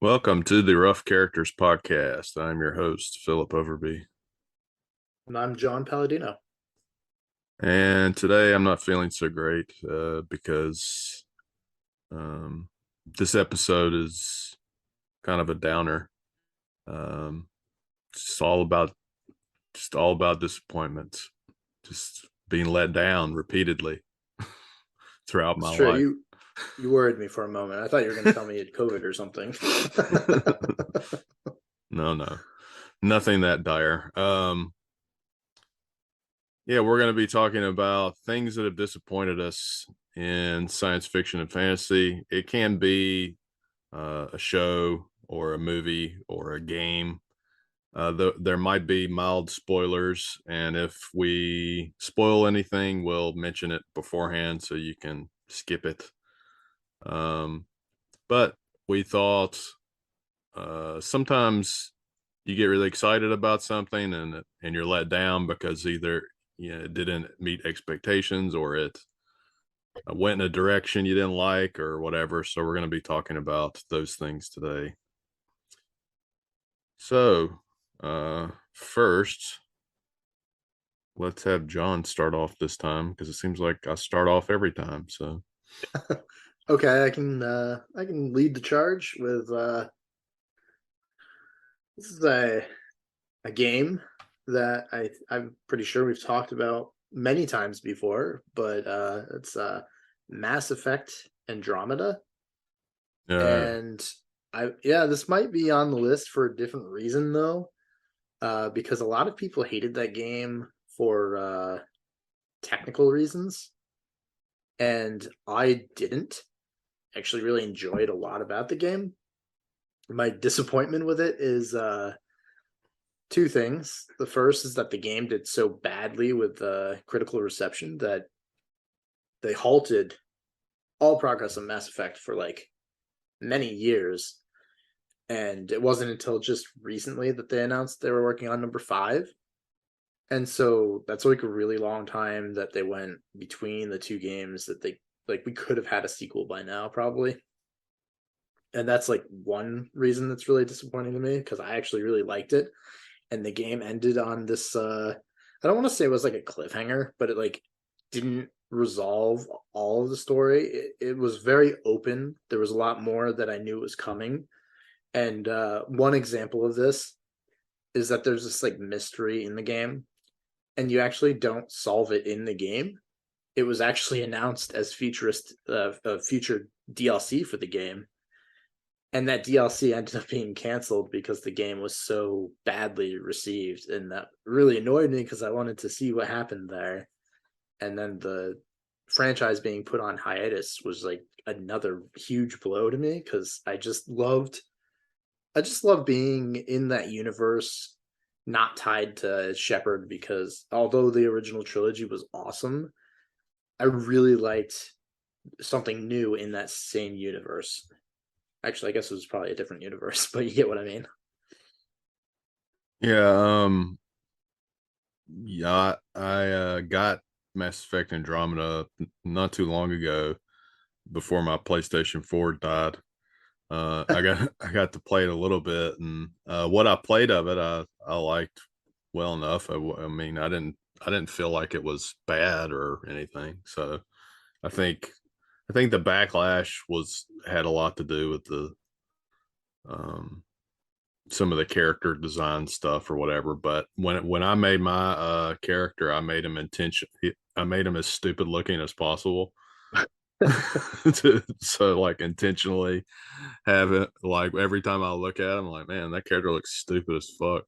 Welcome to the Rough Characters Podcast. I'm your host, Philip Overby. And I'm John Palladino. And today I'm not feeling so great because um, this episode is kind of a downer. Um, it's all about disappointments, just being let down repeatedly throughout It's my true. life. You worried me for a moment. I thought you were going to tell me you had COVID or something. No, nothing that dire. Yeah, we're going to be talking about things that have disappointed us in science fiction and fantasy. It can be a show or a movie or a game. There might be mild spoilers, and if we spoil anything, we'll mention it beforehand so you can skip it. Um, but we thought sometimes you get really excited about something and you're let down because either it didn't meet expectations or it went in a direction you didn't like or whatever. So we're going to be talking about those things today. So first, let's have John start off this time because it seems like I start off every time. So Okay, I can lead the charge with this is a game that I'm pretty sure we've talked about many times before, but it's Mass Effect Andromeda. uh, And yeah, this might be on the list for a different reason though. Because a lot of people hated that game for technical reasons, and I didn't actually really enjoyed a lot about the game. My disappointment with it is two things. The first is that the game did so badly with critical reception that they halted all progress on Mass Effect for like many years. And it wasn't until just recently that they announced they were working on number five. And so that's like a really long time that they went between the two games that they like we could have had a sequel by now probably. And that's like one reason that's really disappointing to me because I actually really liked it. And the game ended on this I don't want to say it was like a cliffhanger, but it like didn't resolve all of the story. It was very open. There was a lot more that I knew was coming. And one example of this is that there's this like mystery in the game and you actually don't solve it in the game. It was actually announced as future DLC for the game, and that DLC ended up being canceled because the game was so badly received, and that really annoyed me because I wanted to see what happened there. And then the franchise being put on hiatus was like another huge blow to me because I just love being in that universe, not tied to Shepard, because although the original trilogy was awesome, I really liked something new in that same universe. Actually, I guess it was probably a different universe, but you get what I mean. yeah, yeah, I got Mass Effect Andromeda not too long ago before my PlayStation 4 died. I got I got to play it a little bit, and what I played of it, I liked well enough. I mean, I didn't feel like it was bad or anything. So I think I think the backlash was had a lot to do with the um, some of the character design stuff or whatever. But when I made my character, I made him as stupid looking as possible. So like intentionally have it like every time I look at him, like, man, that character looks stupid as fuck.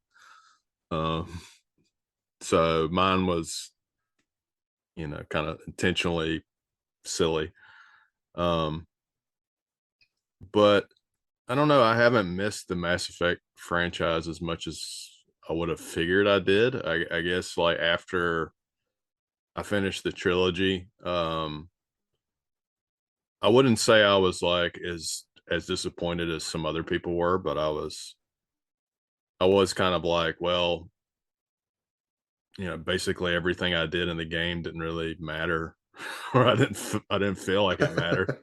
Um, so mine was, kind of intentionally silly. Um, but I don't know. I haven't missed the Mass Effect franchise as much as I would have figured I did. I guess like after I finished the trilogy, I wouldn't say I was like as disappointed as some other people were, but I was kind of like, well, basically everything I did in the game didn't really matter, or I didn't feel like it mattered.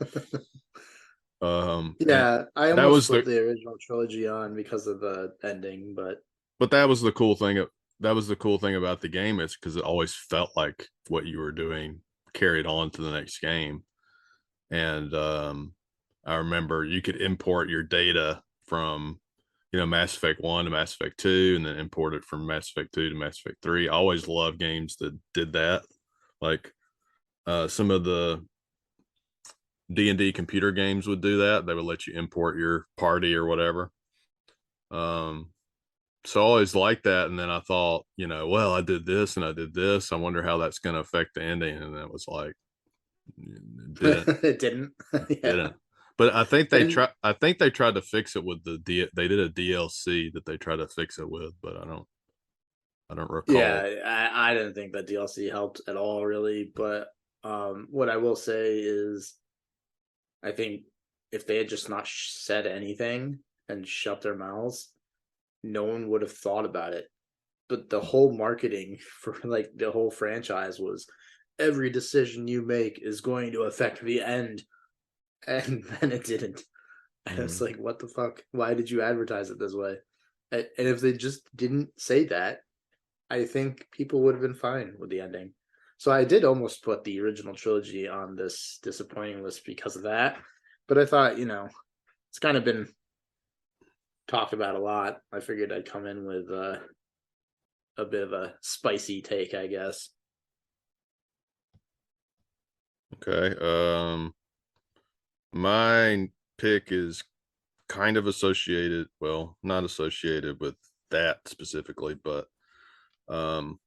And Yeah, I that almost was put the the original trilogy on because of the ending, but but that was the cool thing. That was the cool thing about the game is because it always felt like what you were doing carried on to the next game. And I remember you could import your data from Mass Effect 1 to Mass Effect 2, and then import it from Mass Effect 2 to Mass Effect 3. I always loved games that did that. Like some of the D&D computer games would do that. They would let you import your party or whatever. Um, so I always liked that. And then I thought, well, I did this and I did this. I wonder how that's going to affect the ending. And it was like, it didn't, it didn't. Yeah. didn't. But I think they And try. I think they tried to fix it with they did a DLC that they tried to fix it with, but I don't recall. yeah, I didn't think that DLC helped at all, really. But what I will say is, I think if they had just not said anything and shut their mouths, no one would have thought about it. But the whole marketing for like the whole franchise was every decision you make is going to affect the end, and then it didn't. And it's Mhm. like, what the fuck? Why did you advertise it this way? And if they just didn't say that, I think people would have been fine with the ending. So I did almost put the original trilogy on this disappointing list because of that. But I thought, it's kind of been talked about a lot. I figured I'd come in with a bit of a spicy take, I guess. Okay. My pick is kind of associated. Well, not associated with that specifically, but um,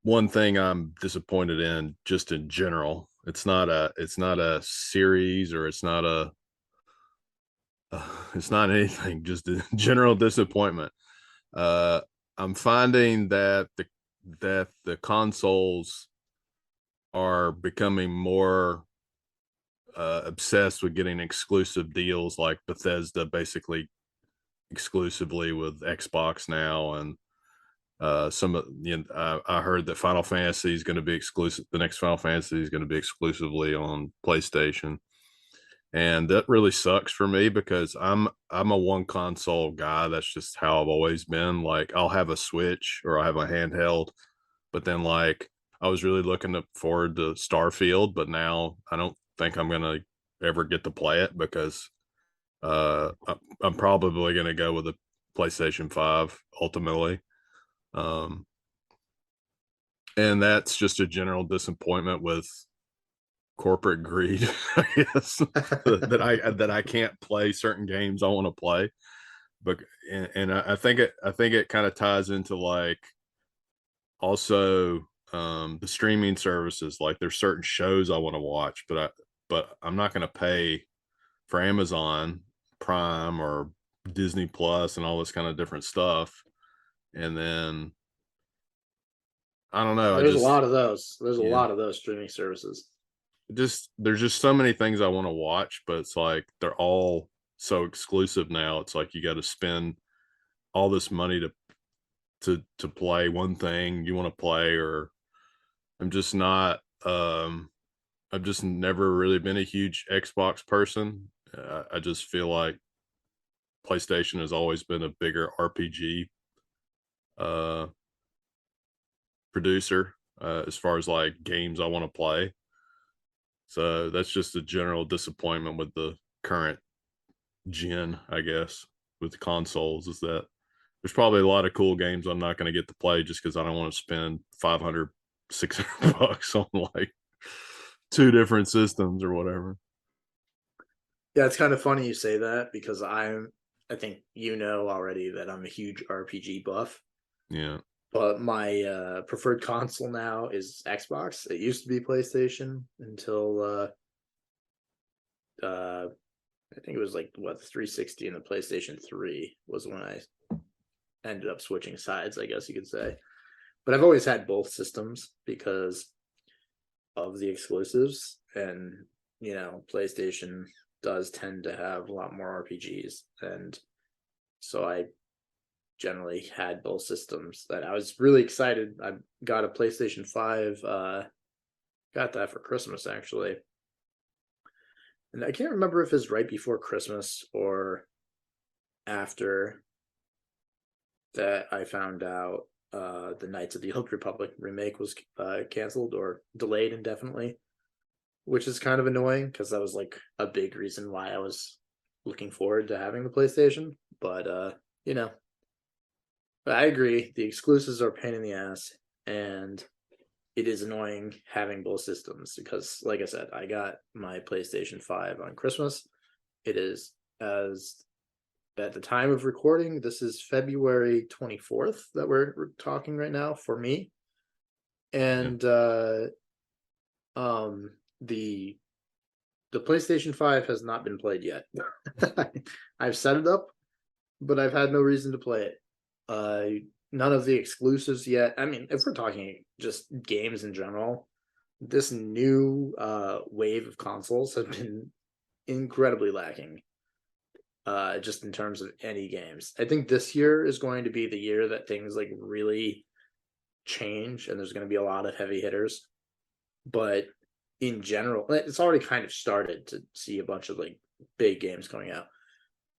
one thing I'm disappointed in, just in general. It's not a series, or it's not a it's not anything. Just a general disappointment. Uh, I'm finding that the consoles are becoming more obsessed with getting exclusive deals, like Bethesda basically exclusively with Xbox now, and some of I heard that Final Fantasy is going to be exclusive. The next Final Fantasy is going to be exclusively on PlayStation, and that really sucks for me because I'm a one console guy. That's just how I've always been. Like I'll have a Switch or I'll have a handheld, but then like I was really looking forward to Starfield, but now I don't think I'm gonna ever get to play it because I'm probably gonna go with the PlayStation 5 ultimately. Um, and that's just a general disappointment with corporate greed, I guess, that I can't play certain games I want to play. But and I think it kind of ties into like also the streaming services. Like there's certain shows I want to watch, but I'm not going to pay for Amazon Prime or Disney Plus and all this kind of different stuff. And then I don't know. I There's a just lot of those. There's a yeah, lot of those streaming services. there's just so many things I want to watch, but it's like they're all so exclusive now. It's like you got to spend all this money to play one thing you want to play. Or I'm just not. I've just never really been a huge Xbox person. I just feel like PlayStation has always been a bigger RPG uh, producer as far as like games I want to play. So that's just a general disappointment with the current gen, I guess, with consoles, is that there's probably a lot of cool games I'm not going to get to play just because I don't want to spend 500, 600 bucks on like two different systems or whatever. Yeah, it's kind of funny you say that because I think you know already that I'm a huge RPG buff. Yeah. But my preferred console now is Xbox. It used to be PlayStation until I think it was like what the 360 and the PlayStation 3 was when I ended up switching sides, I guess you could say. But I've always had both systems because of the exclusives, and PlayStation does tend to have a lot more RPGs, and so I generally had both systems. That I was really excited. I got a PlayStation 5, got that for Christmas actually, And I can't remember if it's right before Christmas or after that I found out the Knights of the Old Republic remake was canceled or delayed indefinitely, which is kind of annoying because that was like a big reason why I was looking forward to having the PlayStation. But you know, but I agree. The exclusives are a pain in the ass, and it is annoying having both systems because, like I said, I got my PlayStation 5 on Christmas. It is, as at the time of recording, this is February 24th that we're talking right now for me. Yeah. And um the the PlayStation 5 has not been played yet. I've set it up, but I've had no reason to play it. None of the exclusives yet. I mean, if we're talking just games in general, this new wave of consoles have been incredibly lacking. Just in terms of any games. I think this year is going to be the year that things like really change and there's going to be a lot of heavy hitters. But in general, it's already kind of started to see a bunch of like big games coming out.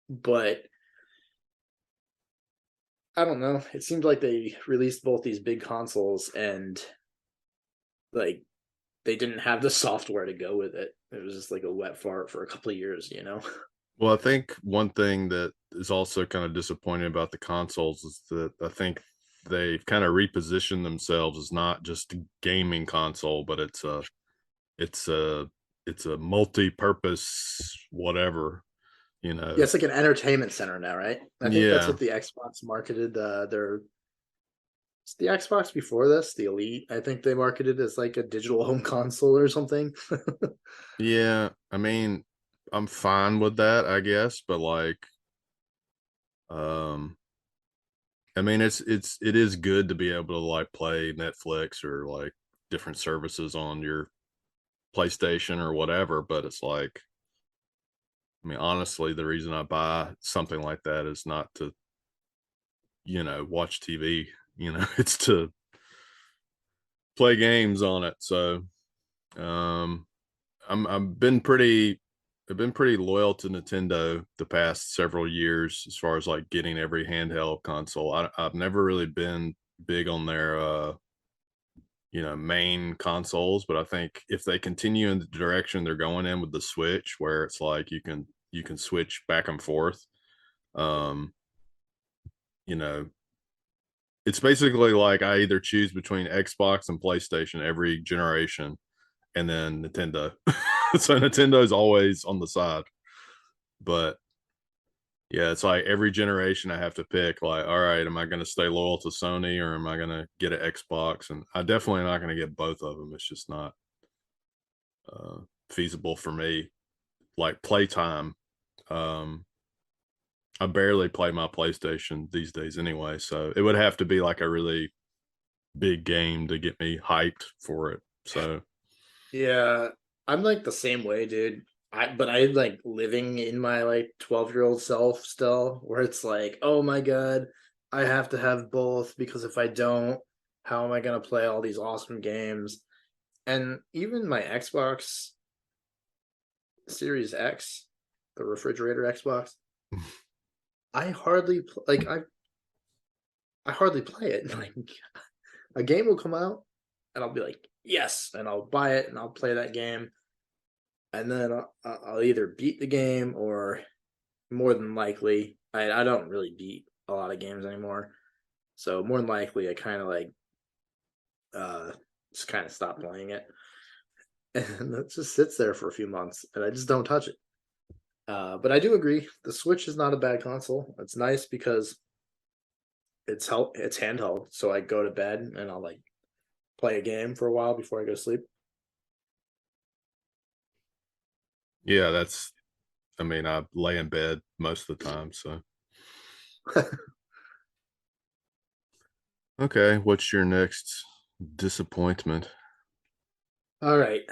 But I don't know. It seemed like they released both these big consoles and like they didn't have the software to go with it. It was just like a wet fart for a couple of years, you know? Well, I think one thing that is also kind of disappointing about the consoles is that I think they've kind of repositioned themselves as not just a gaming console, but it's a it's a multi-purpose whatever, you Yeah, know. it's like an entertainment center now, right? I think that's Yeah. what the Xbox marketed their it's the Xbox before this, the Elite. I think they marketed as like a digital home console or something. Yeah. I mean, I'm fine with that, I guess, but like um I mean it is good to be able to like play Netflix or like different services on your PlayStation or whatever, but it's like, I mean, honestly, the reason I buy something like that is not to, watch TV, it's to play games on it. So, um, I've been pretty loyal to Nintendo the past several years as far as like getting every handheld console. I've never really been big on their, main consoles, but I think if they continue in the direction they're going in with the Switch, where it's like you can switch back and forth, um, you know, it's basically like I either choose between Xbox and PlayStation every generation, and then Nintendo. So Nintendo's always on the side, but yeah, it's like every generation I have to pick. Like, all right, am I going to stay loyal to Sony or am I going to get an Xbox? And I definitely not going to get both of them. It's just not uh, feasible for me. Like playtime, um, I barely play my PlayStation these days anyway, so it would have to be like a really big game to get me hyped for it. So Yeah, I'm like the same way, dude. I like living in my like 12-year-old self still, where it's like, oh my God, I have to have both because if I don't, how am I gonna play all these awesome games? And even my Xbox Series X, the refrigerator Xbox, I hardly like I hardly play it. Like a game will come out and I'll be like, yes, and I'll buy it and I'll play that game. And then I'll either beat the game or more than likely, I don't really beat a lot of games anymore. So more than likely, I kind of like uh, just kind of stop playing it, and it just sits there for a few months, and I just don't touch it. But I do agree, the Switch is not a bad console. It's nice because it's handheld, so I go to bed and I'll like play a game for a while before I go to sleep. yeah, I mean, I lay in bed most of the time. So okay, what's your next disappointment? All right,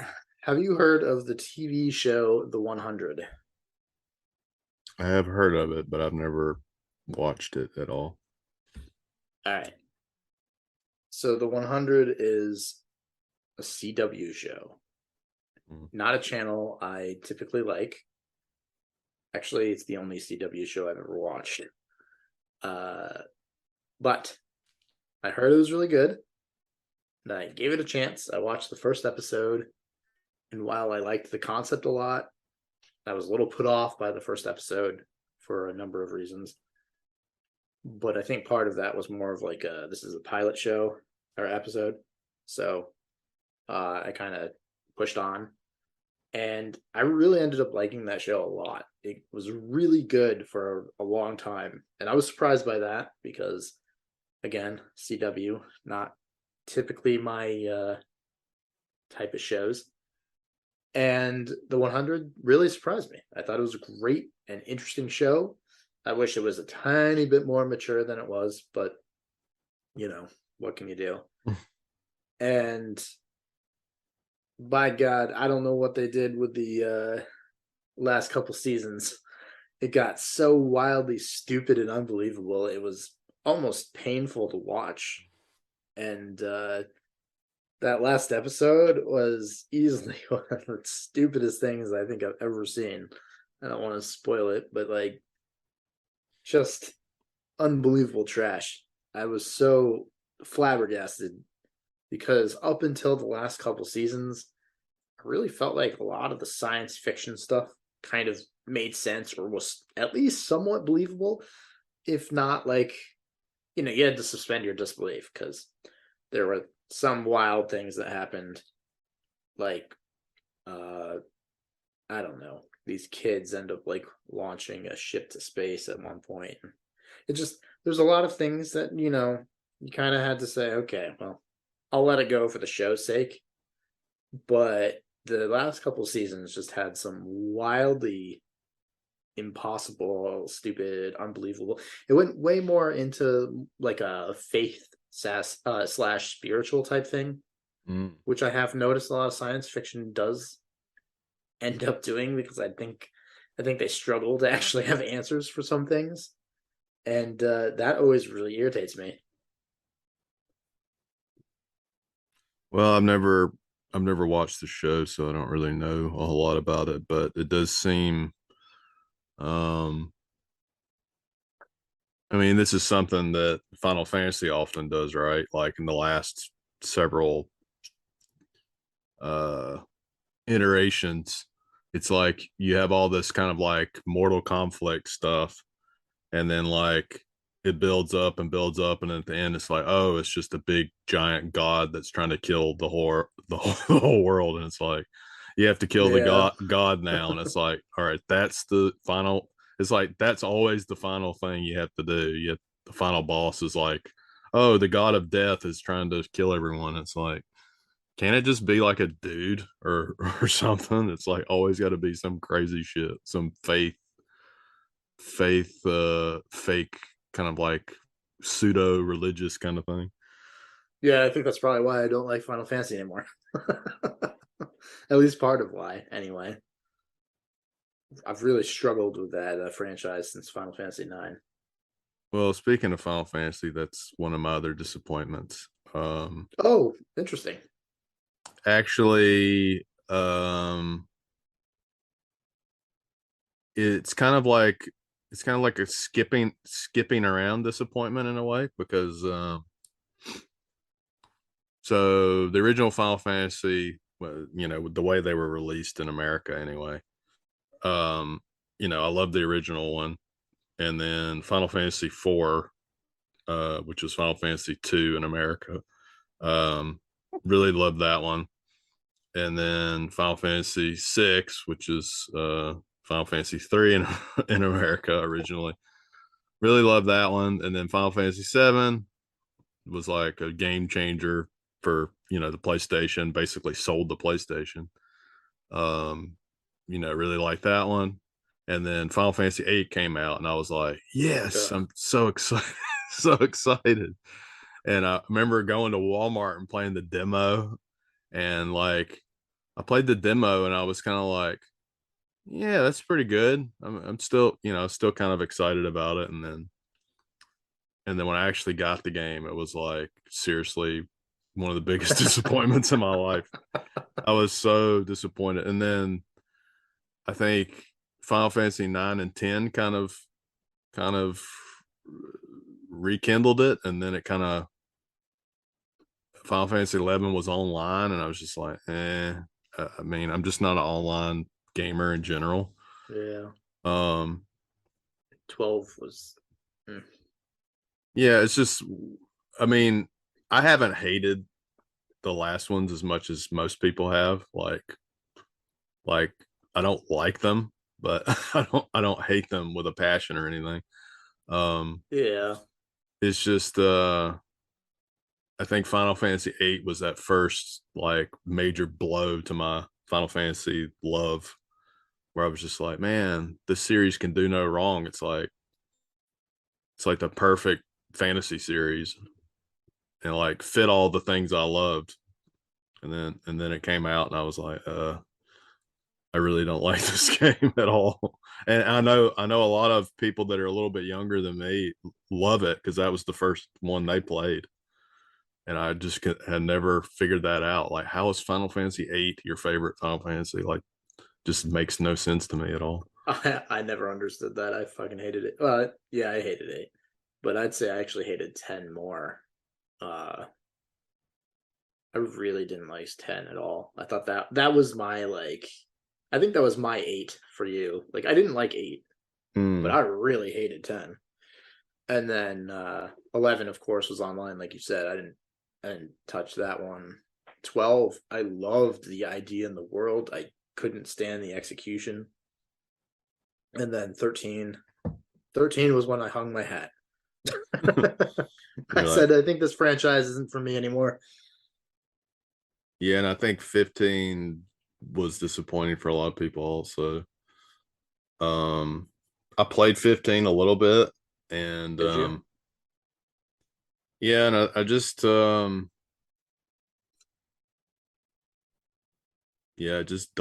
have you heard of the TV show The 100? I have heard of it, but I've never watched it at all. All right, so The 100 is a CW show. Mm. Not a channel I typically like. Actually, it's the only CW show I've ever watched. Uh, but I heard it was really good. And I gave it a chance. I watched the first episode, and while I liked the concept a lot, I was a little put off by the first episode for a number of reasons. But I think part of that was more of like this is a pilot show or episode, so I kind of pushed on, and I really ended up liking that show a lot. It was really good for a long time, and I was surprised by that because, again, CW not typically my type of shows. And the 100 really surprised me. I thought it was a great and interesting show. I wish it was a tiny bit more mature than it was, but you know, what can you do? And by God, I don't know what they did with the last couple seasons. It got so wildly stupid and unbelievable. It was almost painful to watch. And that last episode was easily one of the stupidest things I think I've ever seen. I don't want to spoil it, but like just unbelievable trash. I was so flabbergasted because up until the last couple seasons, I really felt like a lot of the science fiction stuff kind of made sense or was at least somewhat believable, if not like, you had to suspend your disbelief because there were some wild things that happened, like I don't know, these kids end up like launching a ship to space at one point. It just there's a lot of things that you kind of had to say, okay, well, I'll let it go for the show's sake. But the last couple seasons just had some wildly impossible, stupid, unbelievable. It went way more into like a faith slash spiritual type thing, Mm. which I have noticed a lot of science fiction does end up doing because I think they struggle to actually have answers for some things, and that always really irritates me. Well, I've never watched the show, so I don't really know a whole lot about it, but it does seem um I mean, this is something that Final Fantasy often does, right? Like in the last several uh iterations, it's like you have all this kind of like mortal conflict stuff, and then like it builds up, and at the end it's like, oh, it's just a big giant god that's trying to kill the whole world, and it's like you have to kill the Yeah, god now, and it's like, all right, that's the final. It's like that's always the final thing you have to do. Yet the final boss is like, oh, the god of death is trying to kill everyone. It's like, can it just be like a dude or something? It's like always got to be some crazy shit, some fake kind of like pseudo religious kind of thing. yeah, I think that's probably why I don't like Final Fantasy anymore. At least part of why, anyway. I've really struggled with that franchise since Final Fantasy IX. Well, speaking of Final Fantasy, that's one of my other disappointments. Oh, interesting. Actually, it's kind of like a skipping around disappointment in a way, because so the original Final Fantasy, well, the way they were released in America anyway, um I love the original one, and then Final Fantasy 4, which is Final Fantasy 2 in America, um really love that one. And then Final Fantasy 6, which is Final Fantasy 3 in in America originally, really love that one. And then Final Fantasy 7 was like a game changer for the PlayStation, basically sold the PlayStation. um really like that one. And then Final Fantasy 8 came out, and I was like, yes, Ugh. I'm so excited. So excited. And I remember going to Walmart and playing the demo, and like I played the demo, and I was kind of like, yeah, that's pretty good. I'm still, still kind of excited about it. And then when I actually got the game, it was like seriously one of the biggest disappointments in my life. I was so disappointed. And then I think Final Fantasy 9 and 10 kind of rekindled it, and then it kind of Final Fantasy 11 was online, and I was just like, eh. I mean, I'm just not an online gamer in general. Yeah. Um, 12 was. Mm. yeah, it's just, I mean, I haven't hated the last ones as much as most people have. Like I don't like them, but I don't hate them with a passion or anything. Um, Yeah. it's just I think Final Fantasy 8 was that first like major blow to my Final Fantasy love, where I was just like, man, this series can do no wrong. It's like the perfect fantasy series and like fit all the things I loved. And then it came out and I was like, I really don't like this game at all. And I know a lot of people that are a little bit younger than me love it because that was the first one they played. And I just had never figured that out. Like, how is Final Fantasy 8 your favorite Final Fantasy? Like, just makes no sense to me at all. I never understood that. I fucking hated it. Well, yeah, I hated 8. But I'd say I actually hated 10 more. Uh I really didn't like 10 at all. I thought that was my like I think that was my 8 for you. Like I didn't like 8, but Hmm. I really hated 10. And then 11 of course was online like you said. I didn't touch that one. 12, I loved the idea in the world. I couldn't stand the execution. And then 13 was when I hung my hat. I You're like, said I think this franchise isn't for me anymore. yeah, and I think 15 was disappointing for a lot of people also. Um, I played 15 a little bit, and Did you? yeah, and I just yeah, I just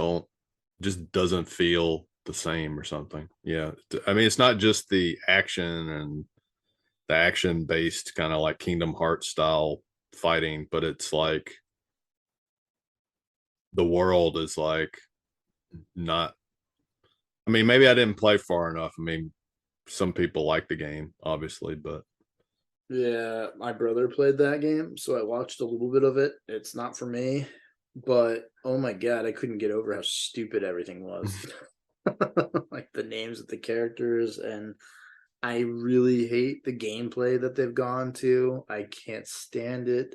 doesn't feel the same or something. Yeah, I mean, it's not just the action and the action based kind of like Kingdom Hearts style fighting, but it's like the world is like not. I mean, maybe I didn't play far enough. I mean, some people like the game, obviously, but Yeah, my brother played that game, so I watched a little bit of it. It's not for me, but oh my god, I couldn't get over how stupid everything was. Like the names of the characters, and I really hate the gameplay that they've gone to. I can't stand it.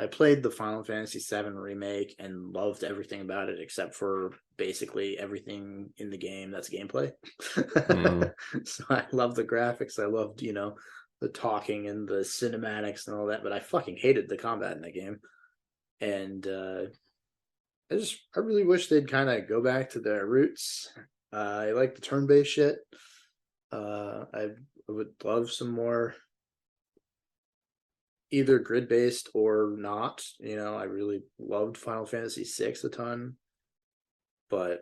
I played the Final Fantasy VII remake and loved everything about it except for basically everything in the game that's gameplay. mm, So I love the graphics. I loved, the talking and the cinematics and all that, but I fucking hated the combat in that game. And I really wish they'd kind of go back to their roots. I like the turn-based shit. I would love some more either grid based or not. I really loved Final Fantasy VI a ton, but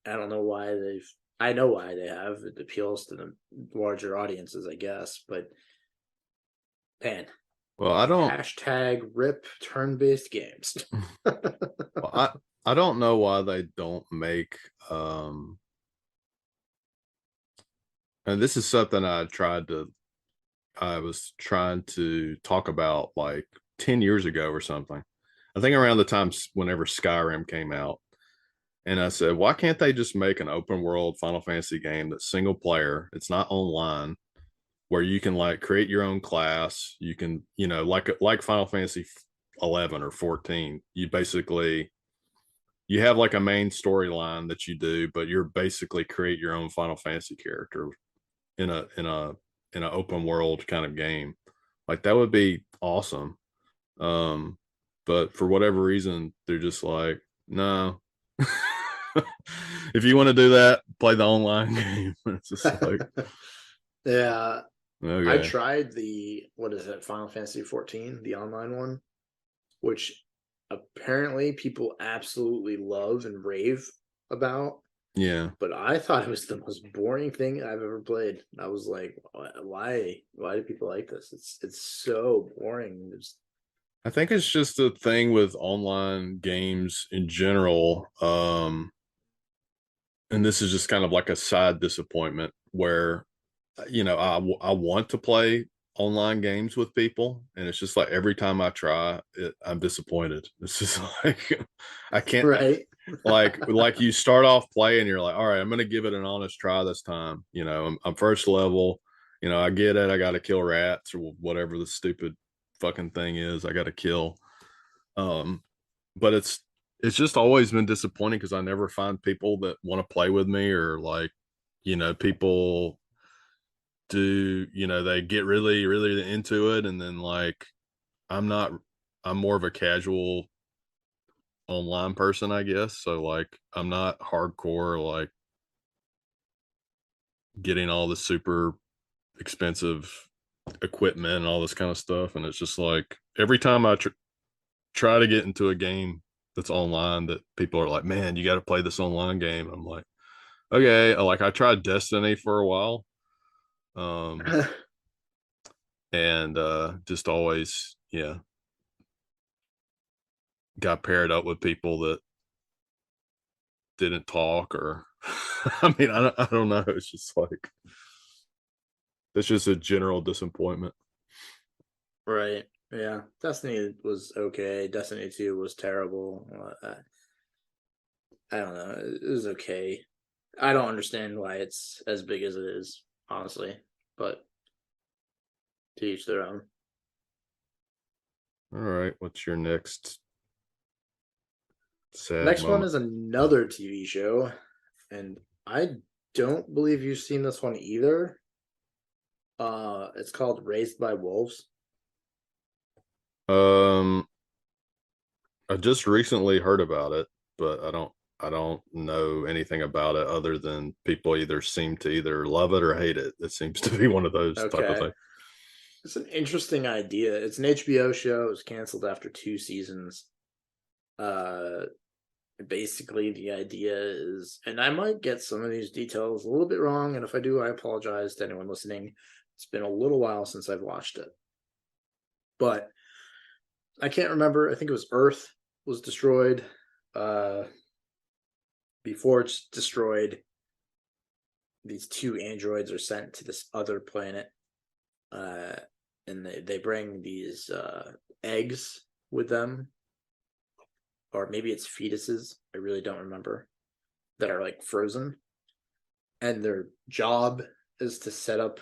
I don't know why they've. I know why they have. It appeals to the larger audiences, I guess. But man, well, I don't. hashtag rip turn based games. Well, I don't know why they don't make. And this is something I was trying to talk about like 10 years ago or something. I think around the time whenever Skyrim came out. And I said, why can't they just make an open world Final Fantasy game that's single player? It's not online, where you can like create your own class. You can, like Final Fantasy 11 or 14. You have like a main storyline that you do, but you're basically create your own Final Fantasy character in a open world kind of game. Like that would be awesome. Um, but for whatever reason, they're just like, no. If you want to do that, play the online game. It's just like, Yeah, I okay. tried the what is it, Final Fantasy 14, the online one, which apparently people absolutely love and rave about. Yeah. But I thought it was the most boring thing I've ever played. I was like, why? Why do people like this? It's so boring. I think it's just a thing with online games in general. And this is just kind of like a side disappointment where, I want to play online games with people, and it's just like every time I try it, I'm disappointed. It's just like I can't Right. like you start off playing, you're like, all right, I'm gonna give it an honest try this time. I'm first level. I get it. I got to kill rats or whatever the stupid fucking thing is. I got to kill. Um, but it's just always been disappointing because I never find people that want to play with me, or like, people do, they get really, really into it. And then like, I'm not, I'm more of a casual online person, I guess. So like, I'm not hardcore, like getting all the super expensive equipment and all this kind of stuff. And it's just like, every time I try to get into a game that's online that people are like, man, you got to play this online game. I'm like, okay. Like I tried Destiny for a while. Um, and just always, yeah, got paired up with people that didn't talk or I don't know. It's just like it's just a general disappointment. Right. Yeah. Destiny was okay. Destiny 2 was terrible. I don't know. It was okay. I don't understand why it's as big as it is, honestly. But to each their own. All right, what's your next sad Next one moment? is another TV show, and I don't believe you've seen this one either. It's called Raised by Wolves. Um, I just recently heard about it, but I don't know anything about it other than people either seem to either love it or hate it. It seems to be one of those type of Okay. things. It's an interesting idea. It's an HBO show. It was canceled after 2 seasons. Uh, Basically, the idea is, and I might get some of these details a little bit wrong, and if I do, I apologize to anyone listening. It's been a little while since I've watched it, but I can't remember. I think it was Earth was destroyed. Uh, Before it's destroyed, these two androids are sent to this other planet, uh, and they bring these eggs with them, or maybe it's fetuses. I really don't remember, that are like frozen, and their job is to set up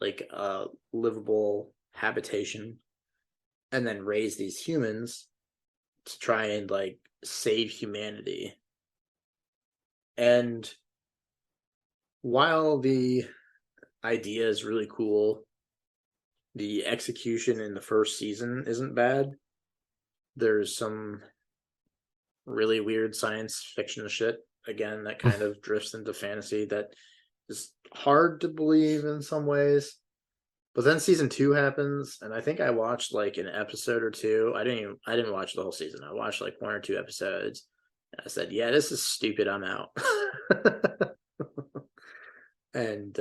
like a livable habitation and then raise these humans to try and like save humanity. And while the idea is really cool, the execution in the first season isn't bad. There's some really weird science fiction shit again that kind of drifts into fantasy that is hard to believe in some ways. But then season 2 happens, and I think I watched like an episode or two. I didn't watch the whole season. I watched like 1 or 2 episodes. And I said, "Yeah, this is stupid. I'm out." And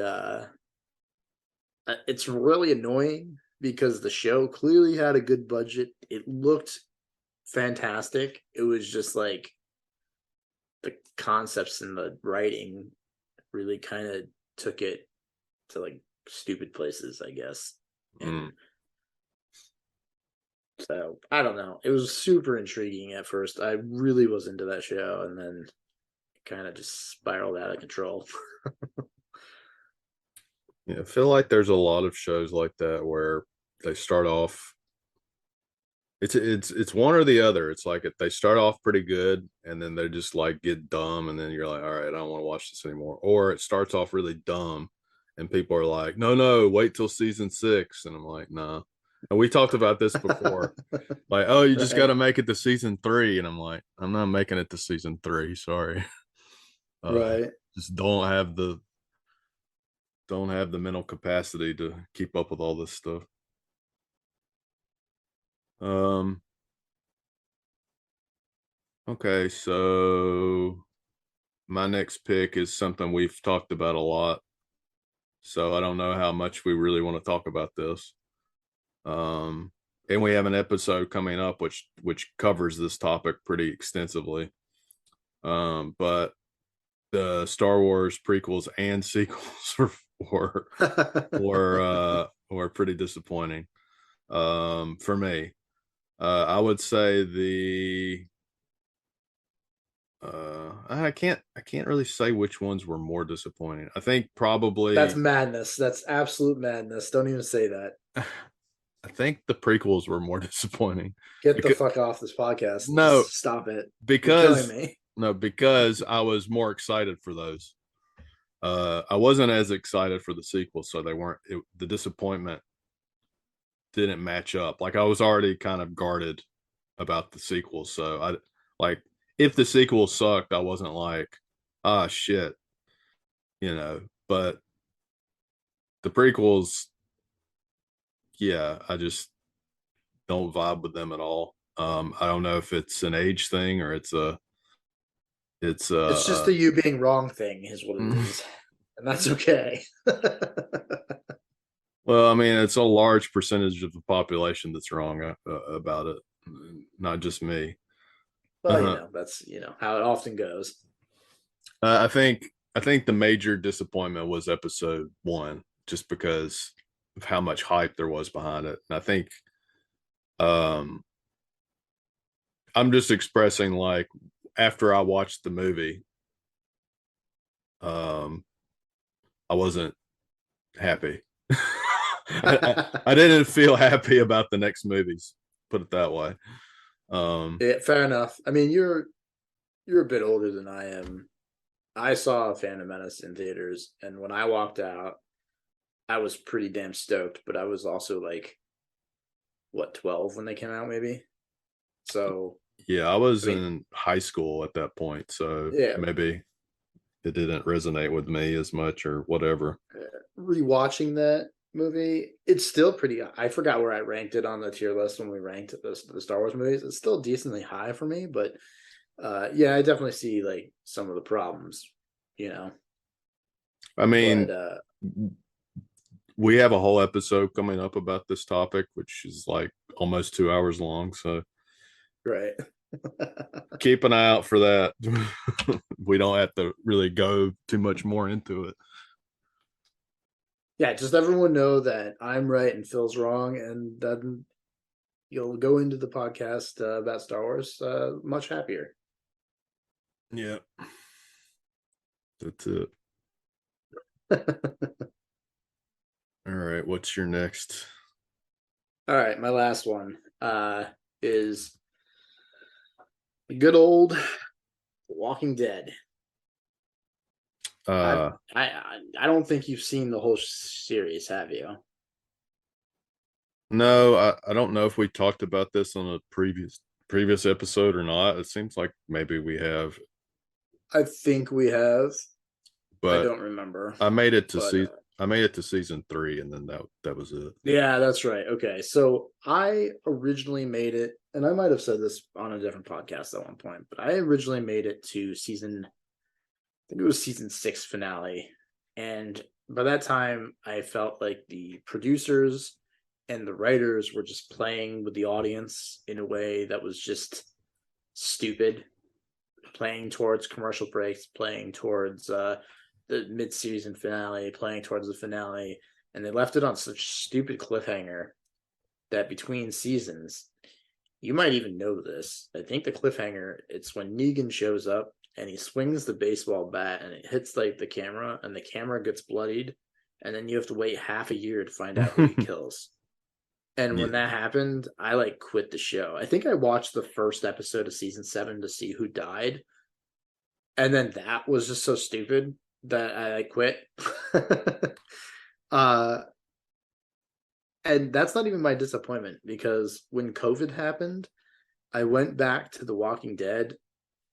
it's really annoying because the show clearly had a good budget. It looked fantastic. It was just like the concepts and the writing really kind of took it to like stupid places, I guess. And Mm. so I don't know. It was super intriguing at first. I really was into that show, and then it kind of just spiraled out of control. Yeah, I feel like there's a lot of shows like that where they start off. It's one or the other. It's like if they start off pretty good and then they just like get dumb, and then you're like, all right, I don't want to watch this anymore. Or it starts off really dumb and people are like, no, no, wait till season 6. And I'm like, nah. And we talked about this before. Like, oh, you just got Right, to make it to season 3. And I'm like, I'm not making it to season 3. Sorry. Uh, right. just don't have the mental capacity to keep up with all this stuff. Um, okay, so my next pick is something we've talked about a lot. So I don't know how much we really want to talk about this. Um, and we have an episode coming up which covers this topic pretty extensively. But the Star Wars prequels and sequels were were pretty disappointing for me. I would say I can't really say which ones were more disappointing. I think That's probably madness. That's absolute madness. Don't even say that. I think the prequels were more disappointing. Get the Because, fuck off this podcast. no, Stop it. You're killing because me. no, because I was more excited for those. I wasn't as excited for the sequel, so they weren't. The disappointment didn't match up. Like I was already kind of guarded about the sequel, so I like if the sequel sucked, I wasn't like, ah, shit, you know. But the prequels, yeah, I just don't vibe with them at all. I don't know if it's an age thing or it's It's just the you being wrong thing, is what it is. And that's okay. well, I mean, it's a large percentage of the population that's wrong about it, not just me. Well, Uh, that's how it often goes. I think the major disappointment was episode one, just because of how much hype there was behind it. And I think um, I'm just expressing like after I watched the movie, um, I wasn't happy. I didn't feel happy about the next movies. Put it that way. Yeah, fair enough. I mean, you're a bit older than I am. I saw Phantom Menace in theaters, and when I walked out, I was pretty damn stoked. But I was also like, what, 12 when they came out, maybe. So, Yeah, I I was mean, in high school at that point, so yeah, maybe it didn't resonate with me as much or whatever. rewatching that movie, it's still pretty. I forgot where I ranked it on the tier list when we ranked the Star Wars movies. It's still decently high for me, but yeah, I definitely see like some of the problems, you know. I But mean, we have a whole episode coming up about this topic, which is like almost 2 hours long. So right. keep an eye out for that. We don't have to really go too much more into it. Yeah, just everyone know that I'm right and Phil's wrong, and then you'll go into the podcast about Star Wars much happier. Yeah, that's it. All right, what's your next? All right, my last one is good old Walking Dead. I Uh, I don't think you've seen the whole series, have you? no, I don't know if we talked about this on a previous episode or not. It seems like maybe we have, I think we have. I but don't remember, I made it to but see I made it to season three, and then that was it. yeah, that's right. Okay, so I originally made it, and I might have said this on a different podcast at one point, but I originally made it to season, I think it was season 6 finale, and by that time, I felt like the producers and the writers were just playing with the audience in a way that was just stupid, playing towards commercial breaks, playing towards the mid-season finale, playing towards the finale, and they left it on such stupid cliffhanger that between seasons, you might even know this. I think the cliffhanger, it's when Negan shows up and he swings the baseball bat and it hits like the camera and the camera gets bloodied, and then you have to wait half a year to find out who he kills. And when Yeah. that happened, I like quit the show. I think I watched the first episode of season 7 to see who died, and then that was just so stupid that I like quit. uh and that's not even my disappointment, because when COVID happened, I went back to The Walking Dead,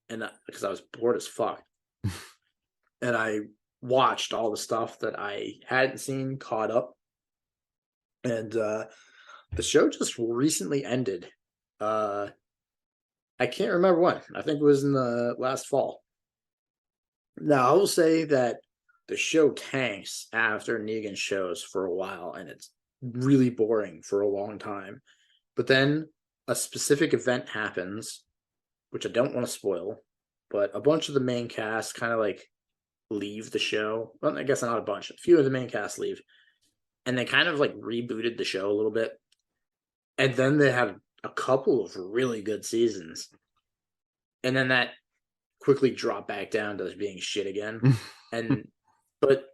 and because I was bored as fuck, and I watched all the stuff that I hadn't seen, caught up, and the show just recently ended. Uh I can't remember when. I think it was in the last fall. Now, I will say that the show tanks after Negan shows for a while, and it's really boring for a long time. But then a specific event happens, which I don't want to spoil, but a bunch of the main cast kind of like leave the show. Well, I guess not a bunch. A few of the main cast leave, and they kind of like rebooted the show a little bit. And then they had a couple of really good seasons, and then that quickly dropped back down to being shit again. And but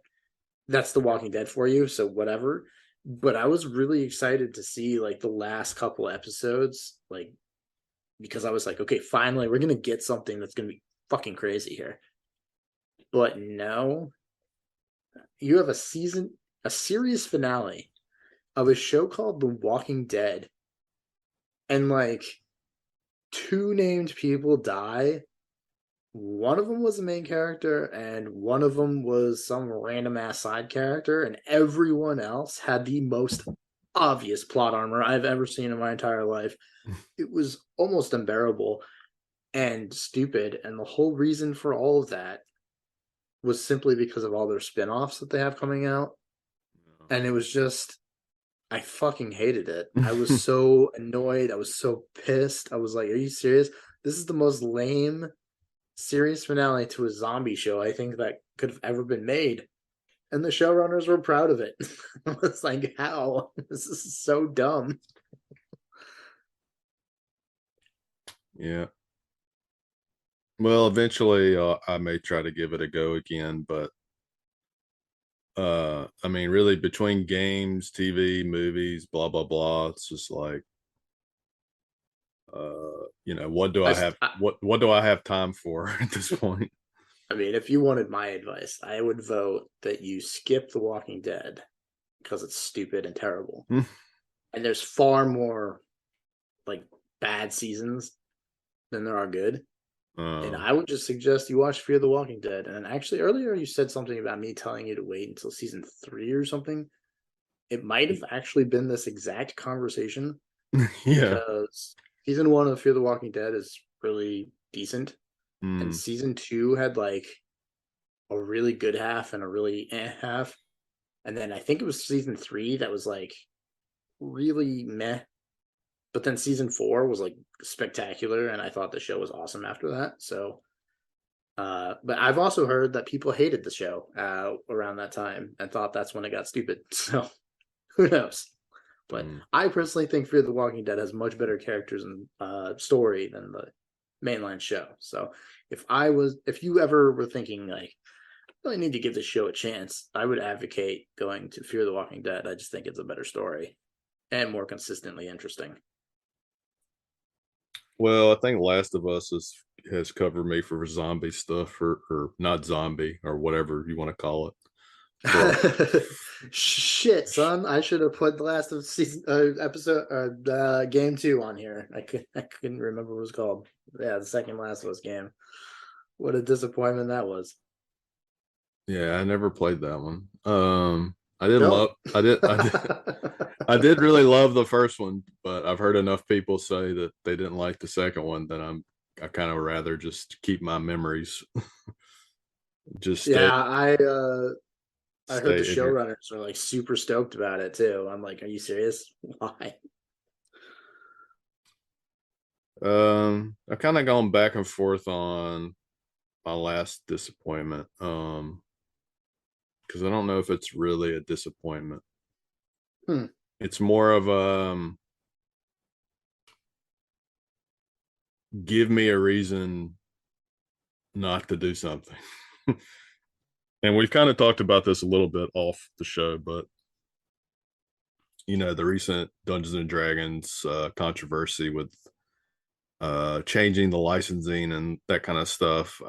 that's The Walking Dead for you, so whatever. But I was really excited to see like the last couple episodes, like because I was like, okay, finally we're gonna get something that's gonna be fucking crazy here. But no, you have a series finale of a show called The Walking Dead, and like two named people die. One of them was the main character, and one of them was some random ass side character, and everyone else had the most obvious plot armor I've ever seen in my entire life. It was almost unbearable and stupid, and the whole reason for all of that was simply because of all their spin-offs that they have coming out. And it was just I fucking hated it. I was so annoyed. I was so pissed. I was like, are you serious? This is the most lame series finale to a zombie show I think that could have ever been made. And the showrunners were proud of it. I was like, how? This is so dumb. Yeah. Well, eventually, I may try to give it a go again, but I mean, really, between games, TV, movies, blah blah blah, it's just like, what do I, I have? I What do I have time for at this point? I mean, if you wanted my advice, I would vote that you skip The Walking Dead because it's stupid and terrible. And there's far more like bad seasons than there are good. And Um, I would just suggest you watch Fear the Walking Dead. And actually, earlier you said something about me telling you to wait until season 3 or something. It might have actually been this exact conversation yeah. because season 1 of Fear the Walking Dead is really decent, and Mm, season 2 had like a really good half and a really half, and then I think it was season 3 that was like really meh. But then season 4 was like spectacular, and I thought the show was awesome after that. So but I've also heard that people hated the show around that time and thought that's when it got stupid. So who knows? But mm. I personally think Fear the Walking Dead has much better characters and story than the mainline show. So if you ever were thinking like, I really need to give this show a chance, I would advocate going to Fear the Walking Dead. I just think it's a better story and more consistently interesting. Well, I think Last of Us has covered me for zombie stuff, or not zombie, or whatever you want to call it. For Shit, son! I should have put the last of season episode game 2 on here. I couldn't remember what it was called. Yeah, the second Last of Us game. What a disappointment that was. Yeah, I never played that one. I did Nope. love. I did really love the first one, but I've heard enough people say that they didn't like the second one that I kind of rather just keep my memories. Just Yeah, I heard the stay ignorant. showrunners are like super stoked about it too. I'm like, are you serious? Why? I kind of gone back and forth on my last disappointment. Because I don't know if it's really a disappointment. Hmm. It's more of give me a reason not to do something. And we've kind of talked about this a little bit off the show, but the recent Dungeons and Dragons controversy with changing the licensing and that kind of stuff.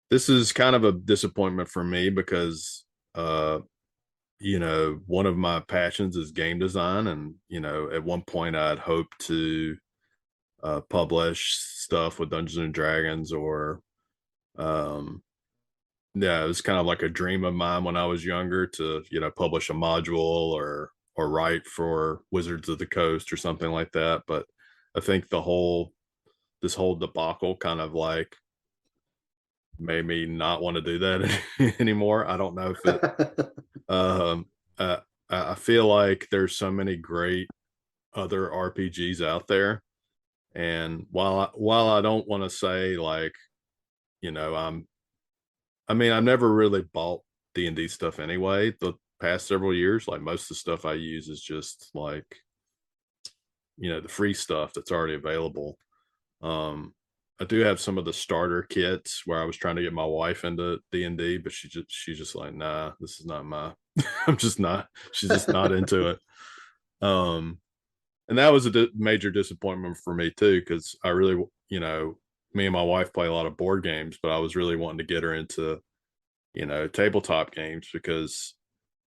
This is kind of a disappointment for me because one of my passions is game design, and at one point I'd hoped to publish stuff with Dungeons and Dragons, or um, yeah, it was kind of like a dream of mine when I was younger to publish a module or write for Wizards of the Coast or something like that. But I think this whole debacle kind of like made me not want to do that anymore. I don't know if it. Um, uh, I feel like there's so many great other RPGs out there. And while I don't want to say like, you know, I mean, I've never really bought D&D stuff anyway. The past several years, like most of the stuff I use is just like, you know, the free stuff that's already available. Um, I do have some of the starter kits where I was trying to get my wife into D&D, but she's just like, nah, this is not my. I'm just not. She's just not into it. Um, and that was a major disappointment for me too, because I really, you know, me and my wife play a lot of board games, but I was really wanting to get her into, you know, tabletop games because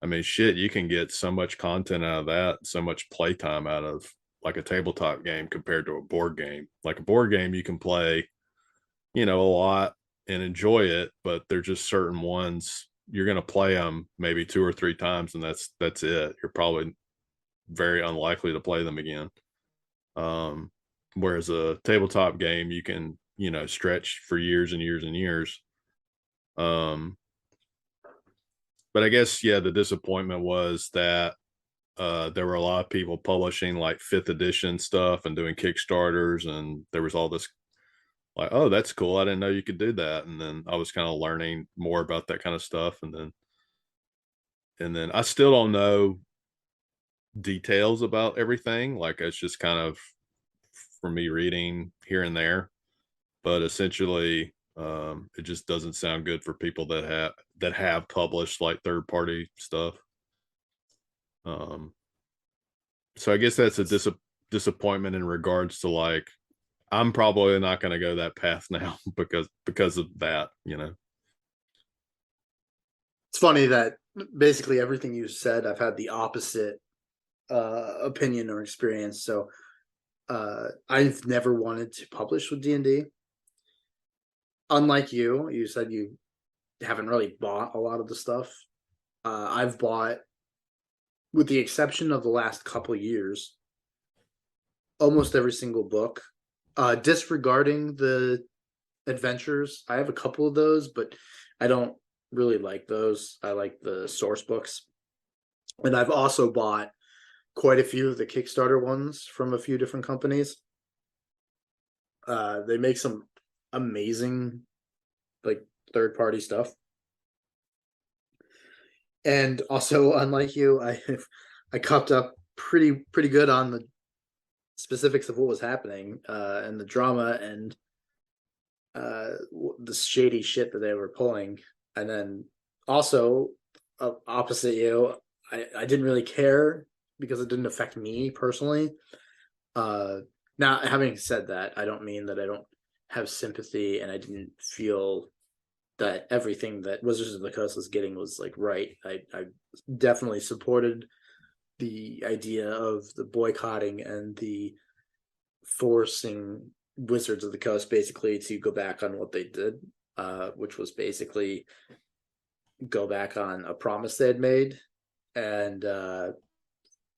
I mean, shit, you can get so much content out of that, so much playtime out of like a tabletop game compared to a board game. Like a board game, you can play, you know, a lot and enjoy it, but there's just certain ones you're going to play them maybe 2 or 3 times, and that's it. You're probably very unlikely to play them again. Um, Whereas a tabletop game, you can, you know, stretch for years and years and years. Um, but I guess yeah, the disappointment was that there were a lot of people publishing like fifth edition stuff and doing Kickstarters, and there was all this like, oh, that's cool. I didn't know you could do that. And then I was kind of learning more about that kind of stuff. And then I still don't know details about everything. Like it's just kind of for me reading here and there. But essentially, it just doesn't sound good for people that have published like third party stuff. Um, so I guess that's a disappointment in regards to like I'm probably not going to go that path now because of that, you know. It's funny that basically everything you said, I've had the opposite opinion or experience. So I've never wanted to publish with D&D. Unlike you said you haven't really bought a lot of the stuff. I've bought, with the exception of the last couple years, almost every single book. Disregarding the adventures, I have a couple of those, but I don't really like those. I like the source books. And I've also bought quite a few of the Kickstarter ones from a few different companies. They make some amazing like third party stuff. And also, unlike you, I copped up pretty good on the specifics of what was happening and the drama and the shady shit that they were pulling. And then also opposite you, I didn't really care because it didn't affect me personally. Now, having said that, I don't mean that I don't have sympathy and I didn't feel that everything that Wizards of the Coast was getting was like right. I definitely supported the idea of the boycotting and the forcing Wizards of the Coast basically to go back on what they did, which was basically go back on a promise they had made. And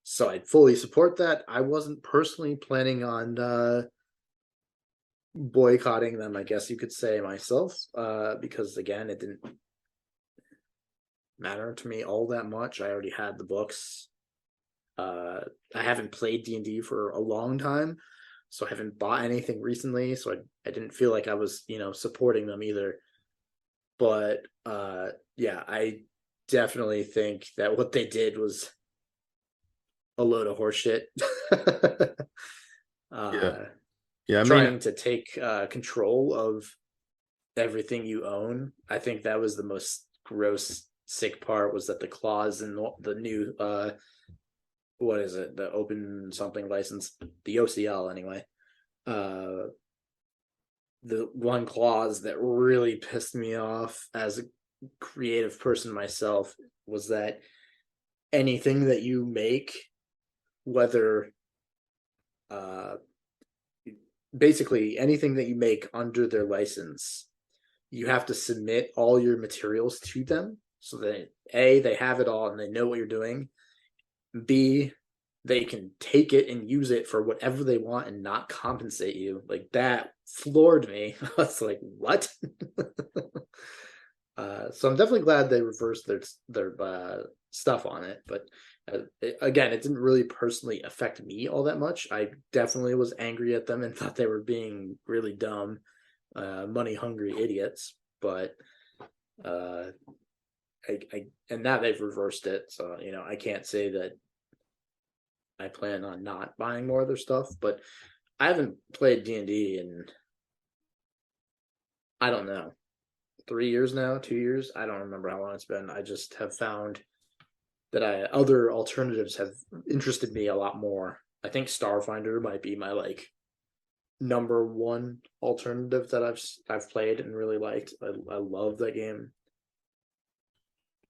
so I fully support that. I wasn't personally planning on boycotting them, I guess you could say, myself, because again, it didn't matter to me all that much. I already had the books. I haven't played D&D for a long time, so I haven't bought anything recently, so I didn't feel like I was, supporting them either. But yeah, I definitely think that what they did was a load of horseshit. Yeah. uh, Yeah. I mean, Trying to take control of everything you own. I think that was the most gross, sick part, was that the clause in the new what is it, the open something license, the OCL anyway, uh the one clause that really pissed me off as a creative person myself was that anything that you make, whether uh basically anything that you make under their license, you have to submit all your materials to them so that A, they have it all and they know what you're doing. B, they can take it and use it for whatever they want and not compensate you. Like, that floored me. I was like, what? So I'm definitely glad they reversed their stuff on it. But again, it didn't really personally affect me all that much. I definitely was angry at them and thought they were being really dumb, money hungry idiots. But uh, and now they've reversed it, so I can't say that I plan on not buying more of their stuff. But I haven't played D&D in, I don't know, 3 years now, 2 years. I don't remember how long it's been. I just have found that other alternatives have interested me a lot more. I think Starfinder might be my like number one alternative that I've played and really liked. I love that game.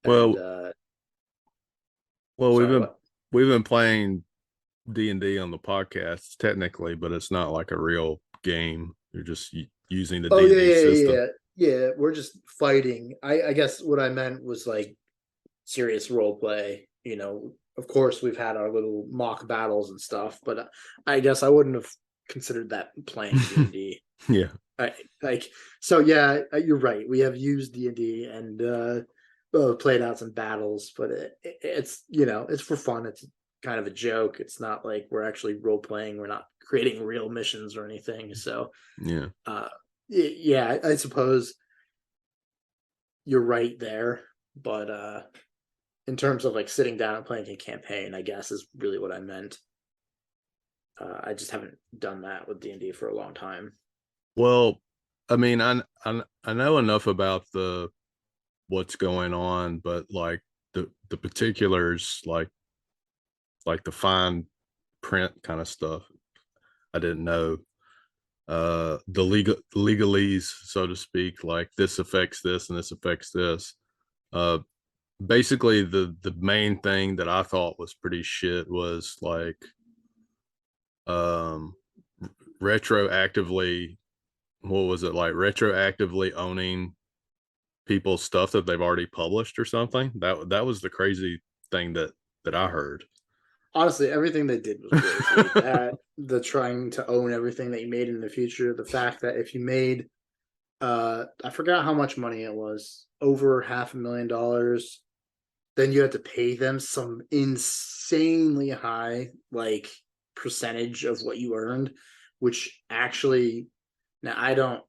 And Well, well, sorry, what? we've been playing D&D on the podcast technically, but it's not like a real game. You're just using the Oh yeah, D&D yeah, yeah, system. yeah. Yeah, we're just fighting. I guess what I meant was like serious role play. Of course we've had our little mock battles and stuff, but I guess I wouldn't have considered that playing D&D. Yeah. I like so yeah, you're right. We have used D&D and played out some battles, but it's it's for fun. It's kind of a joke. It's not like we're actually role playing. We're not creating real missions or anything. So Yeah. uh, yeah, I suppose you're right there. But in terms of like sitting down and playing a campaign, I guess is really what I meant. I just haven't done that with D&D for a long time. Well, I mean, I know enough about the what's going on, but like the particulars, like the fine print kind of stuff, I didn't know. The legalese, so to speak, like this affects this and this affects this. Uh, Basically, the main thing that I thought was pretty shit was like um retroactively, what was it, like retroactively owning people's stuff that they've already published or something. That was the crazy thing that I heard. Honestly, everything they did was crazy. That the trying to own everything that you made in the future, the fact that if you made I forgot how much money it was, over $500,000, then you had to pay them some insanely high like percentage of what you earned, which actually, now I don't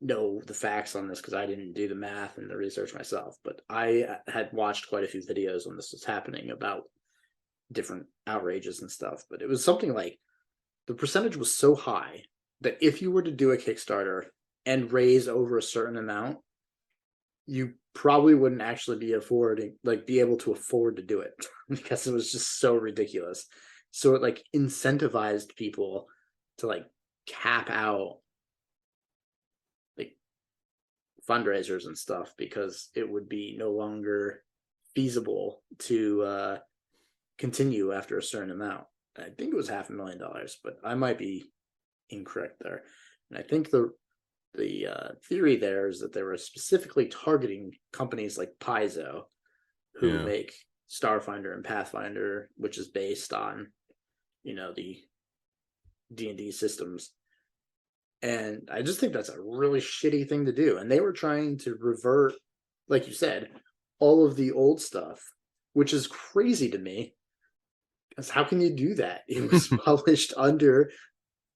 know the facts on this because I didn't do the math and the research myself, but I had watched quite a few videos when this was happening about different outrages and stuff. But it was something like the percentage was so high that if you were to do a Kickstarter and raise over a certain amount, you probably wouldn't actually be able to afford to do it because it was just so ridiculous. So it like incentivized people to like cap out like fundraisers and stuff because it would be no longer feasible to continue after a certain amount. I think it was $500,000, but I might be incorrect there. And I think the theory there is that they were specifically targeting companies like Paizo, who Yeah. make Starfinder and Pathfinder, which is based on the D&D systems. And I just think that's a really shitty thing to do. And they were trying to revert, like you said, all of the old stuff, which is crazy to me. Because how can you do that? It was published under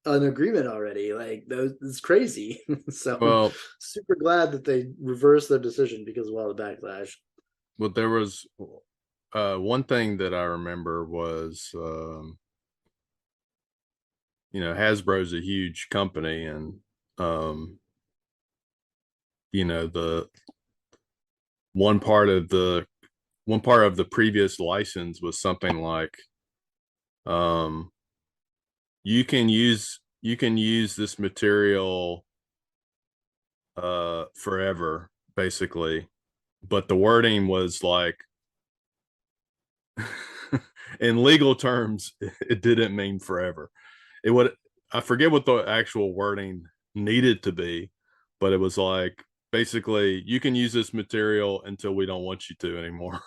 an agreement already. Like that's crazy. So I'm Well, super glad that they reversed their decision because of all the backlash. but there was one thing that I remember was Hasbro's a huge company, and um the one part of the one part of the previous license was something like um you can use this material forever, basically, but the wording was like in legal terms it didn't mean forever. It would I forget what the actual wording needed to be, but it was like basically you can use this material until we don't want you to anymore.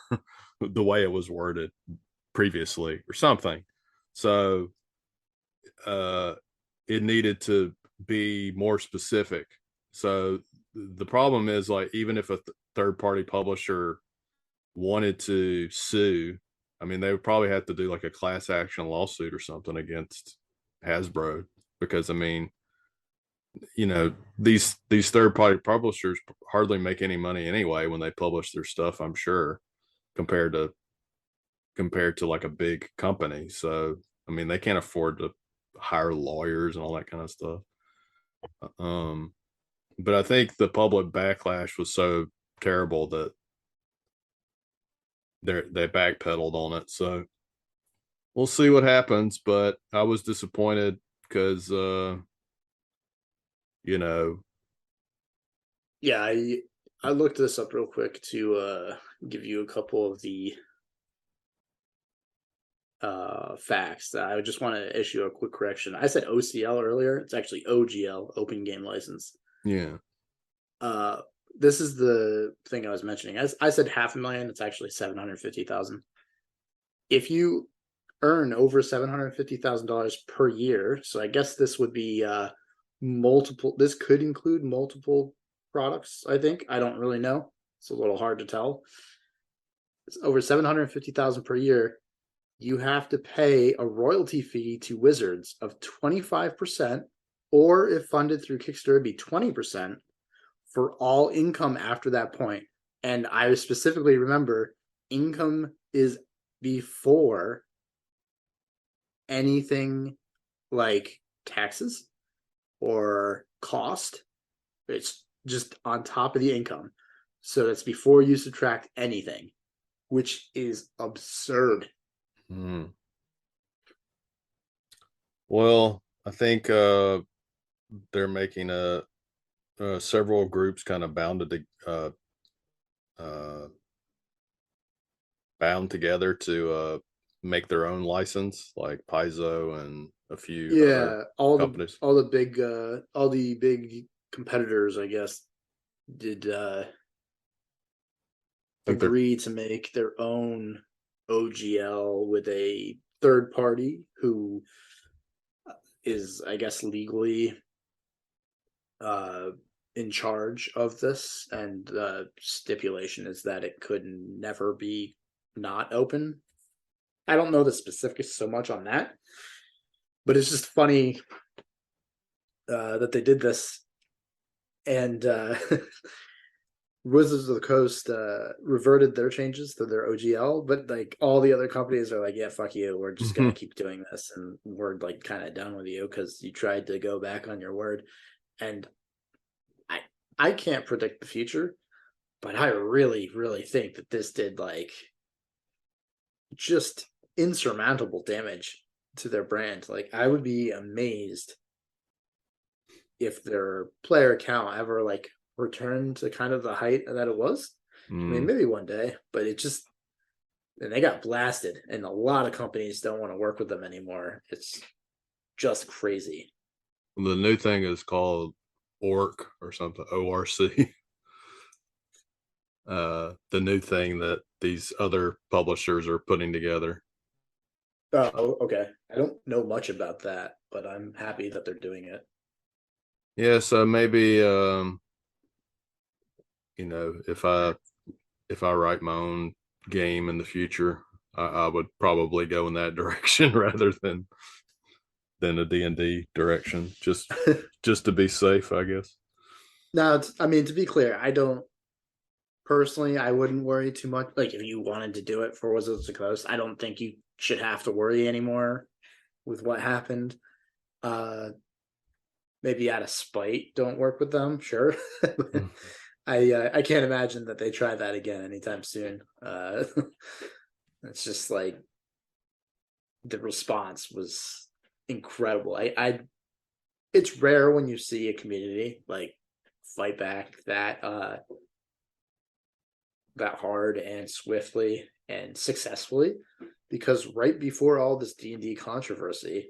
The way it was worded previously or something. So uh it needed to be more specific. So the problem is, like, even if third party publisher wanted to sue, I mean, they would probably have to do like a class action lawsuit or something against Hasbro, because I mean, these third party publishers hardly make any money anyway when they publish their stuff, I'm sure, compared to like a big company. So I mean, they can't afford to hire lawyers and all that kind of stuff. um but I think the public backlash was so terrible that they backpedaled on it. So we'll see what happens. But I was disappointed because you know Yeah, I looked this up real quick to give you a couple of the facts. I just want to issue a quick correction. I said OCL earlier. It's actually OGL, Open Game License. yeah. This is the thing I was mentioning. As I said, 500,000. It's actually 750,000. If you earn over $750,000 per year, so I guess this would be multiple. This could include multiple products. I think, I don't really know. It's a little hard to tell. It's over 750,000 per year. You have to pay a royalty fee to Wizards of 25%, or if funded through Kickstarter, it'd be 20% for all income after that point. And I specifically remember income is before anything like taxes or cost. It's just on top of the income. So that's before you subtract anything, which is absurd. Well, I think they're making several groups kind of bound together to make their own license, like Paizo and a few other companies. All the big competitors, I guess, did agree to make their own OGL with a third party who is, I guess, legally in charge of this, and the stipulation is that it could never be not open. I don't know the specifics so much on that, but it's just funny that they did this. And Wizards of the Coast reverted their changes to their OGL, but like all the other companies are like, yeah, fuck you, we're just gonna keep doing this, and we're like kind of done with you because you tried to go back on your word. And I can't predict the future, but I really, really think that this did like just insurmountable damage to their brand. Like, I would be amazed if their player count ever like returned to kind of the height that it was. I mean, maybe one day, but it just, and they got blasted, and a lot of companies don't want to work with them anymore. It's just crazy. The new thing is called ORC or something, ORC. The new thing that these other publishers are putting together. Oh, okay. I don't know much about that, but I'm happy that they're doing it. Yeah, so maybe if I write my own game in the future, I would probably go in that direction rather than a D&D direction, just to be safe, I guess. Now, I mean, to be clear, I don't personally, I wouldn't worry too much. Like, if you wanted to do it for Wizards of the Coast, I don't think you should have to worry anymore with what happened. Maybe out of spite, don't work with them. Sure. I can't imagine that they try that again anytime soon. It's just like the response was incredible. It's rare when you see a community like fight back that hard and swiftly and successfully, because right before all this D&D controversy,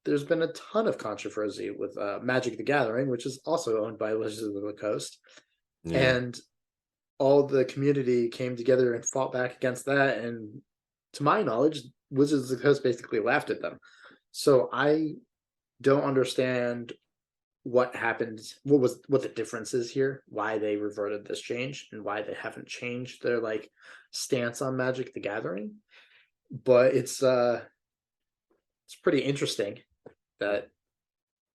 there's been a ton of controversy with Magic the Gathering, which is also owned by Wizards of the Coast. Yeah. And all the community came together and fought back against that. And to my knowledge, Wizards of the Coast basically laughed at them. So I don't understand what happened, what the difference is here, why they reverted this change, and why they haven't changed their like stance on Magic the Gathering. But it's pretty interesting that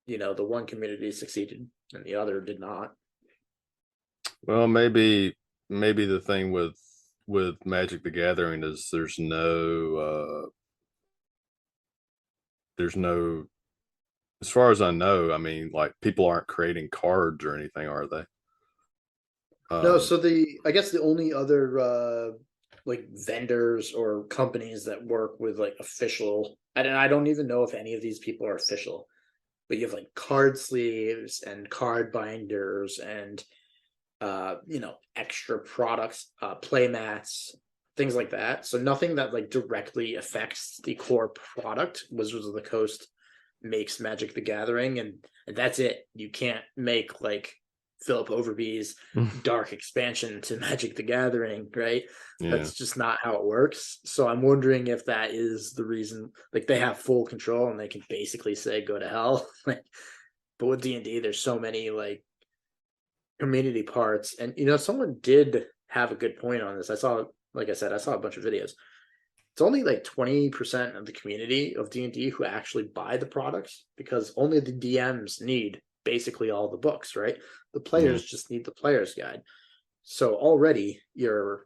the one community succeeded and the other did not. Well, maybe the thing with Magic the Gathering is there's no as far as I know, I mean, like people aren't creating cards or anything, are they? No, Um, so I guess the only other like vendors or companies that work with like official, and I don't even know if any of these people are official, but you have like card sleeves and card binders and extra products, play mats, things like that. So nothing that like directly affects the core product. Wizards of the Coast makes Magic the Gathering, and that's it. You can't make like Philip Overby's dark expansion to Magic the Gathering, right? yeah, That's just not how it works. So I'm wondering if that is the reason. Like they have full control and they can basically say go to hell. Like, but with D&D, there's so many like community parts, and someone did have a good point on this. I saw, like I said, I saw a bunch of videos. It's only like 20% of the community of D&D who actually buy the products, because only the DMs need basically all the books, right? The yeah, players just need the player's guide. So already you're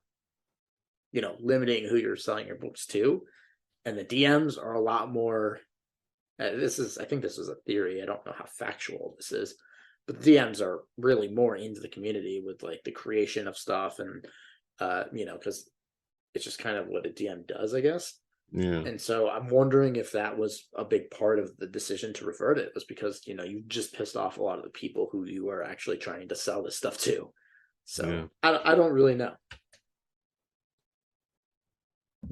limiting who you're selling your books to, and the DMs are a lot more. I think this was a theory. I don't know how factual this is, but the DMs are really more into the community with like the creation of stuff, and because it's just kind of what a DM does, I guess. yeah, And so I'm wondering if that was a big part of the decision to revert it, was because you just pissed off a lot of the people who you are actually trying to sell this stuff to. yeah. So I don't really know.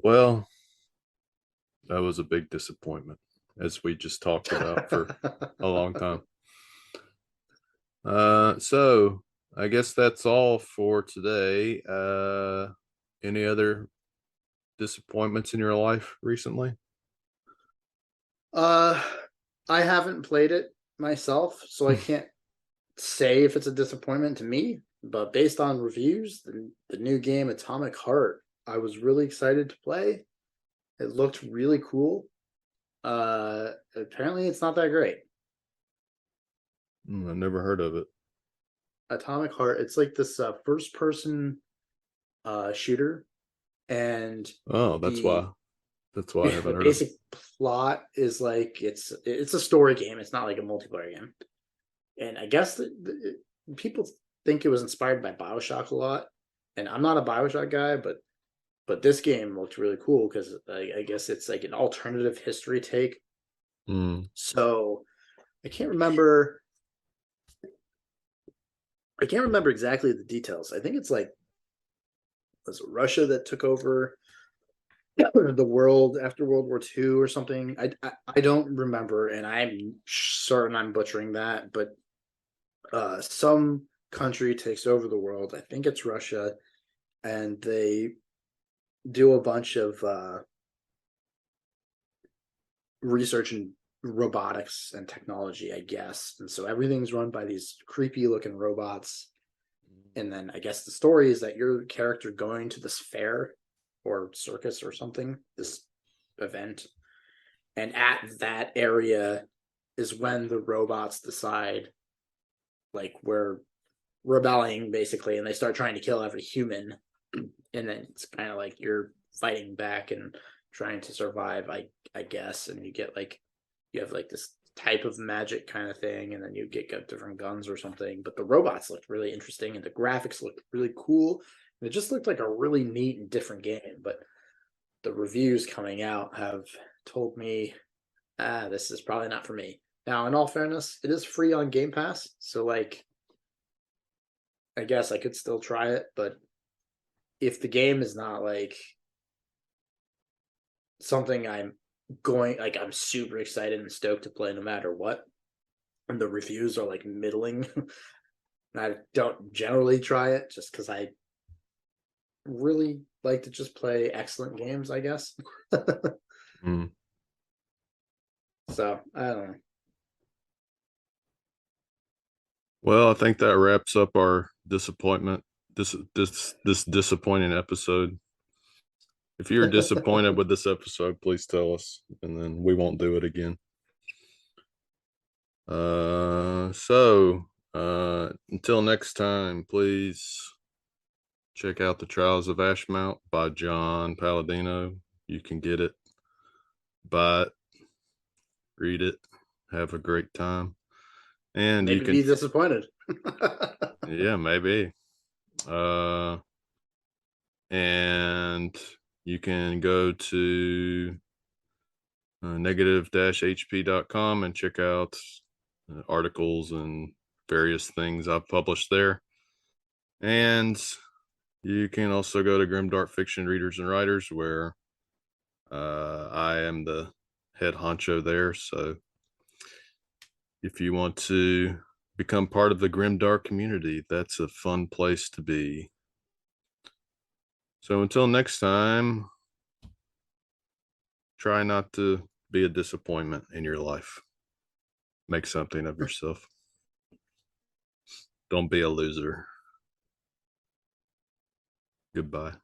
Well, that was a big disappointment, as we just talked about for a long time. So I guess that's all for today. Any other disappointments in your life recently? uh, I haven't played it myself, so I can't say if it's a disappointment to me. But based on reviews, the new game Atomic Heart, I was really excited to play. It looked really cool. Apparently it's not that great. I've never heard of it. Atomic Heart, it's like this first person shooter, and Oh, that's the why. That's why I haven't the heard of it. basic plot is like it's a story game. It's not like a multiplayer game. And I guess people think it was inspired by BioShock a lot, and I'm not a BioShock guy, but this game looked really cool because I guess it's like an alternative history take. Mm. So I can't remember. I can't remember exactly the details. I think it's like, was it Russia that took over the world after World War II or something? I don't remember, and I'm certain I'm butchering that. But some country takes over the world. I think it's Russia, and they do a bunch of research in robotics and technology, I guess. And so everything's run by these creepy looking robots. And then I guess the story is that your character going to this fair or circus or something, this event. And at that area is when the robots decide, like, we're rebelling basically, and they start trying to kill every human. And then it's kind of like you're fighting back and trying to survive, I guess. And you have like this type of magic kind of thing, and then you get different guns or something. But the robots looked really interesting, and the graphics looked really cool. And it just looked like a really neat and different game. But the reviews coming out have told me, this is probably not for me. Now, in all fairness, it is free on Game Pass, so like I guess I could still try it. But if the game is not like something I'm super excited and stoked to play no matter what, and the reviews are like middling, and I don't generally try it just because I really like to just play excellent games, I guess. Mm. So I don't know. Well, I think that wraps up our disappointment. This disappointing episode. If you're disappointed with this episode, please tell us, and then we won't do it again. Until next time, please check out The Trials of Ashmount by John Palladino. You can get it, buy it, read it, have a great time. And you Maybe can, be disappointed. yeah, maybe. And you can go to negative-hp.com and check out articles and various things I've published there. And you can also go to Grimdark Fiction Readers and Writers, where I am the head honcho there. So if you want to become part of the Grimdark community, that's a fun place to be. So until next time, try not to be a disappointment in your life. Make something of yourself. Don't be a loser. Goodbye.